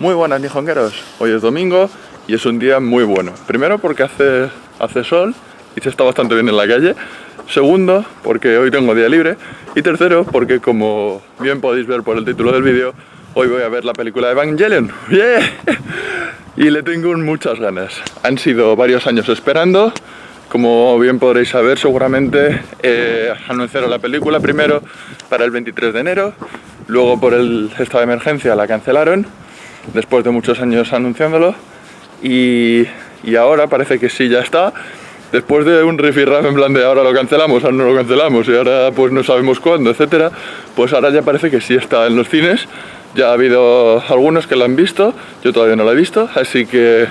Muy buenas, nijongueros. Hoy es domingo y es un día muy bueno. Primero porque hace sol y se está bastante bien en la calle. Segundo porque hoy tengo día libre. Y tercero porque, como bien podéis ver por el título del vídeo, hoy voy a ver la película de Evangelion. ¡Yeah! Y le tengo muchas ganas. Han sido varios años esperando. Como bien podréis saber, seguramente anunciaron la película primero para el 23 de enero. Luego, por el estado de emergencia, la cancelaron, después de muchos años anunciándolo, y ahora parece que sí, ya está. Después de un rifirrafe en plan de ahora lo cancelamos, ahora no lo cancelamos, y ahora pues no sabemos cuándo, etcétera, pues ahora ya parece que sí está en los cines. Ya ha habido algunos que la han visto, yo todavía no la he visto, así que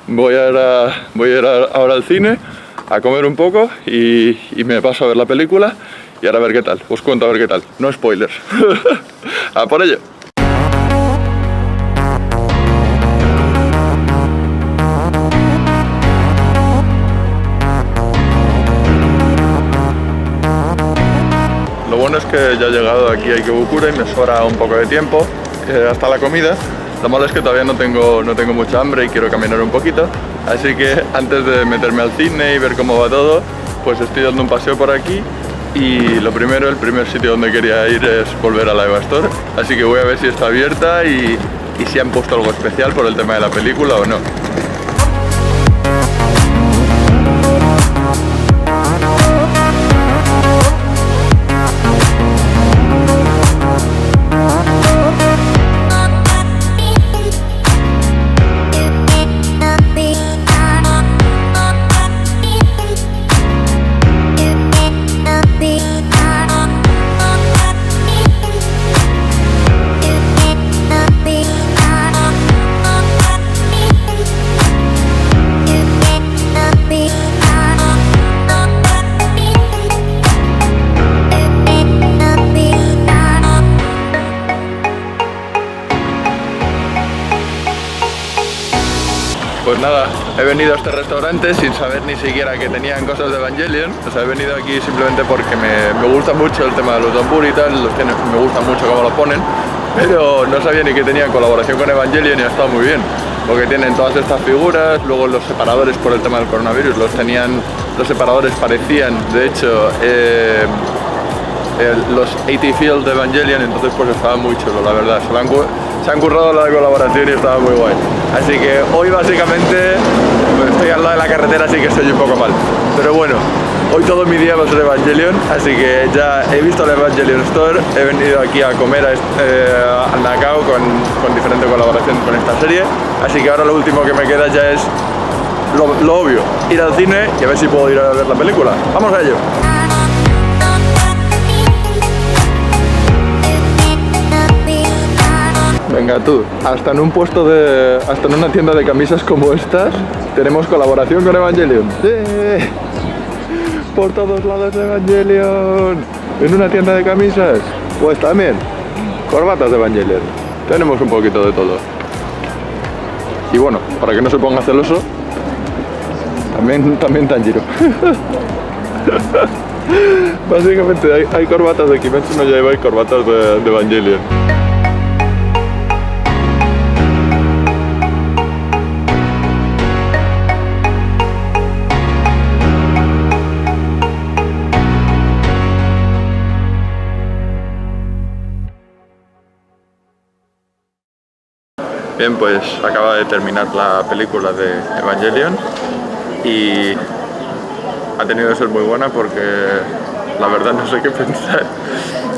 voy a ir ahora al cine a comer un poco y me paso a ver la película y ahora a ver qué tal, os cuento a ver qué tal, no spoilers. ¡A por ello! Lo bueno es que ya he llegado aquí a Ikebukuro y me sobra un poco de tiempo hasta la comida. Lo malo es que todavía no tengo mucha hambre y quiero caminar un poquito, así que antes de meterme al cine y ver cómo va todo, pues estoy dando un paseo por aquí. Y el primer sitio donde quería ir es volver a la Eva Store, así que voy a ver si está abierta y si han puesto algo especial por el tema de la película o no. Pues nada, he venido a este restaurante sin saber ni siquiera que tenían cosas de Evangelion. O sea, he venido aquí simplemente porque me gusta mucho el tema de los donburi y tal, me gusta mucho cómo lo ponen, pero no sabía ni que tenían colaboración con Evangelion y ha estado muy bien, porque tienen todas estas figuras. Luego los separadores, por el tema del coronavirus, los separadores parecían, de hecho, los 80 Field de Evangelion, entonces pues estaba muy chulo, la verdad. Se han currado la colaboración y estaba muy guay. Así que hoy básicamente pues, estoy al lado de la carretera, así que estoy un poco mal. Pero bueno, hoy todo mi día va a ser Evangelion, así que ya he visto la Evangelion Store, he venido aquí a comer al Nakao con diferente colaboración con esta serie. Así que ahora lo último que me queda ya es lo obvio, ir al cine y a ver si puedo ir a ver la película. ¡Vamos a ello! Venga tú, hasta en una tienda de camisas como estas tenemos colaboración con Evangelion. ¡Sí! Por todos lados Evangelion. En una tienda de camisas, pues también corbatas de Evangelion. Tenemos un poquito de todo. Y bueno, para que no se ponga celoso, también Tanjiro. Básicamente hay corbatas de Kimetsu no Yaiba y corbatas de Evangelion. Bien, pues acaba de terminar la película de Evangelion y ha tenido que ser muy buena porque la verdad no sé qué pensar,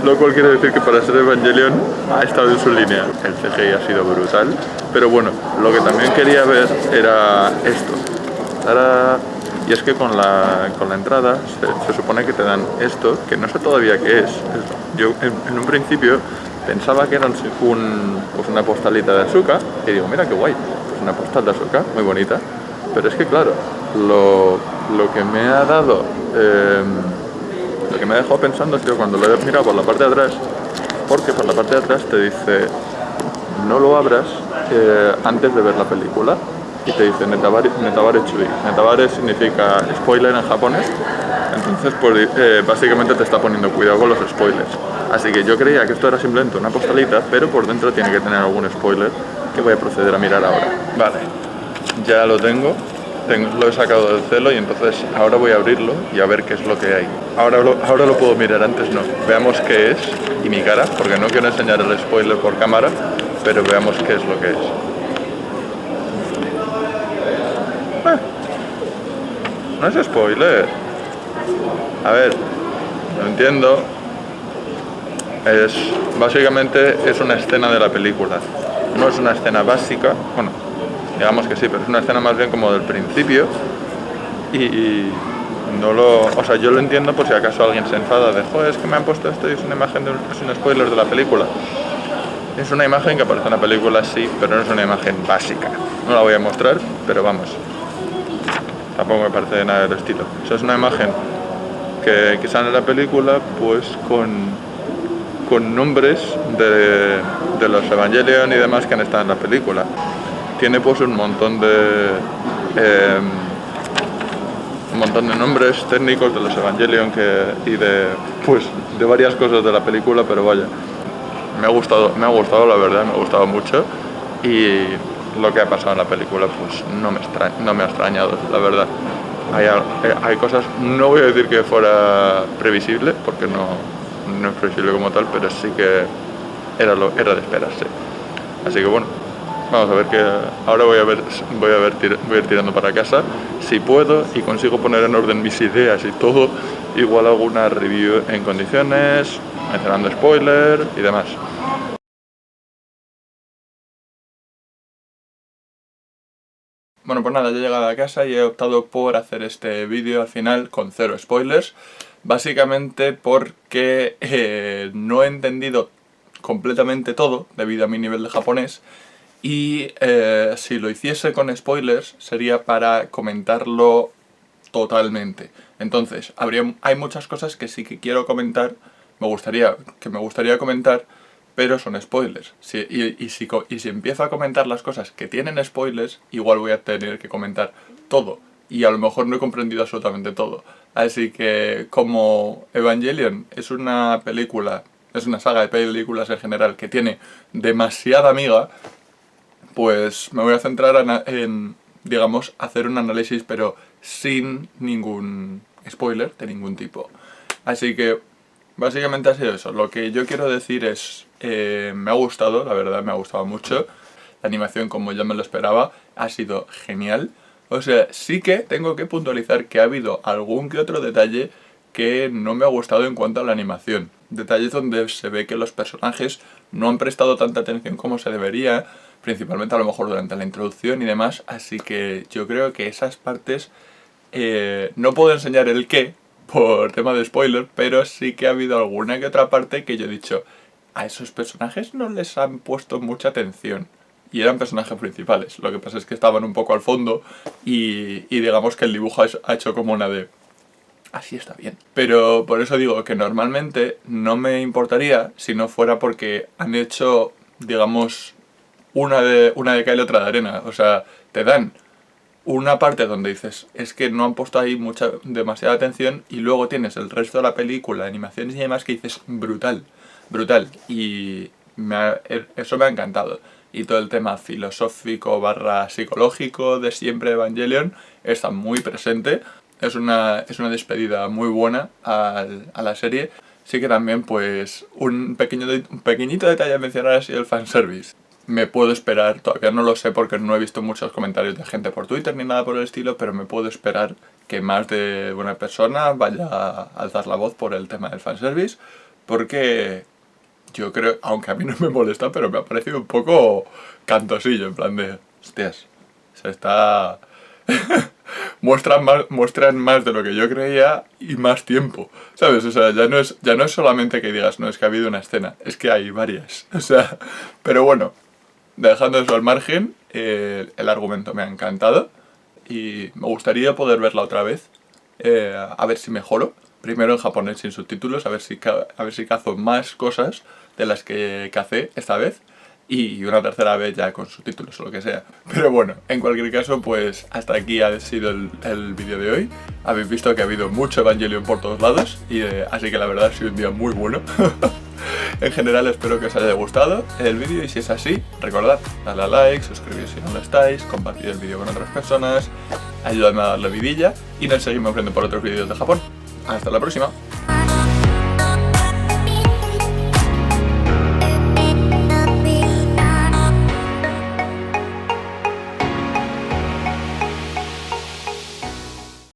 lo cual quiere decir que para ser Evangelion ha estado en su línea. El CGI ha sido brutal, pero bueno, lo que también quería ver era esto. Y es que con la entrada se supone que te dan esto, que no sé todavía qué es. Yo en un principio pensaba que era una postalita de azúcar y digo, mira qué guay, pues una postal de azúcar, muy bonita. Pero es que claro, lo que me ha dado, lo que me ha dejado pensando es que cuando lo he mirado por la parte de atrás, porque por la parte de atrás te dice no lo abras antes de ver la película y te dice Netabare Churi. Netabare significa spoiler en japonés, entonces pues, básicamente te está poniendo cuidado con los spoilers. Así que yo creía que esto era simplemente una postalita, pero por dentro tiene que tener algún spoiler que voy a proceder a mirar ahora. Vale, ya lo tengo, lo he sacado del celo y entonces ahora voy a abrirlo y a ver qué es lo que hay. Ahora lo puedo mirar, antes no. Veamos qué es y mi cara, porque no quiero enseñar el spoiler por cámara, pero veamos qué es lo que es. No es spoiler. A ver, lo entiendo. Básicamente es una escena de la película. No es una escena básica, bueno, digamos que sí, pero es una escena más bien como del principio. Y no lo... O sea, yo lo entiendo por si acaso alguien se enfada de joder, es que me han puesto esto y es una imagen es un spoiler de la película. Es una imagen que aparece en la película, sí, pero no es una imagen básica. No la voy a mostrar, pero vamos. Tampoco me parece nada del estilo. O sea, es una imagen que sale en la película, pues con nombres de los Evangelion y demás que han estado en la película. Tiene pues un montón de nombres técnicos de los Evangelion y de varias cosas de la película, pero vaya, me ha gustado la verdad, me ha gustado mucho, y lo que ha pasado en la película pues no me ha extrañado, la verdad. Hay cosas, no voy a decir que fuera previsible, porque no es previsible como tal, pero sí que era de esperarse. Así que bueno, vamos a ver que ahora voy a ir tirando para casa. Si puedo y consigo poner en orden mis ideas y todo, igual hago una review en condiciones, mencionando spoiler y demás. Bueno, pues nada, ya he llegado a casa y he optado por hacer este vídeo al final con 0 spoilers. Básicamente porque no he entendido completamente todo debido a mi nivel de japonés. Y si lo hiciese con spoilers sería para comentarlo totalmente. Entonces, hay muchas cosas que sí que quiero comentar, me gustaría comentar, pero son spoilers. Y si empiezo a comentar las cosas que tienen spoilers, igual voy a tener que comentar todo. Y a lo mejor no he comprendido absolutamente todo. Así que, como Evangelion es una saga de películas en general que tiene demasiada miga, pues me voy a centrar en, digamos, hacer un análisis, pero sin ningún spoiler de ningún tipo. Así que, básicamente ha sido eso. Lo que yo quiero decir es, me ha gustado, la verdad, me ha gustado mucho. La animación, como ya me lo esperaba, ha sido genial. O sea, sí que tengo que puntualizar que ha habido algún que otro detalle que no me ha gustado en cuanto a la animación. Detalles donde se ve que los personajes no han prestado tanta atención como se debería, principalmente a lo mejor durante la introducción y demás, así que yo creo que esas partes no puedo enseñar el qué por tema de spoiler, pero sí que ha habido alguna que otra parte que yo he dicho, a esos personajes no les han puesto mucha atención. Y eran personajes principales, lo que pasa es que estaban un poco al fondo y digamos que el dibujo ha hecho como una de... así está bien. Pero por eso digo que normalmente no me importaría si no fuera porque han hecho, digamos, una de cal y otra de arena. O sea, te dan una parte donde dices, es que no han puesto ahí demasiada atención, y luego tienes el resto de la película, animaciones y demás, que dices, brutal, brutal. Y eso me ha encantado. Y todo el tema filosófico / psicológico de siempre Evangelion está muy presente. Es una despedida muy buena a la serie. Sí que también, pues, un pequeñito detalle a mencionar ha sido el fanservice. Me puedo esperar, todavía no lo sé porque no he visto muchos comentarios de gente por Twitter ni nada por el estilo, pero me puedo esperar que más de una persona vaya a alzar la voz por el tema del fanservice, porque yo creo, aunque a mí no me molesta, pero me ha parecido un poco cantosillo, en plan de, hostias, se está... muestran más de lo que yo creía y más tiempo, ¿sabes? O sea, ya no es solamente que digas, no, es que ha habido una escena, es que hay varias, o sea, pero bueno, dejando eso al margen, el argumento me ha encantado y me gustaría poder verla otra vez, a ver si mejoro, primero en japonés sin subtítulos, a ver si cazo más cosas de las que cacé esta vez, y una tercera vez ya con subtítulos o lo que sea. Pero bueno, en cualquier caso, pues hasta aquí ha sido el vídeo de hoy. Habéis visto que ha habido mucho Evangelion por todos lados, y así que la verdad ha sido un día muy bueno. En general espero que os haya gustado el vídeo y si es así, recordad, darle a like, suscribiros si no lo estáis, compartir el vídeo con otras personas, ayudadme a darle vidilla y nos seguimos viendo por otros vídeos de Japón. Hasta la próxima.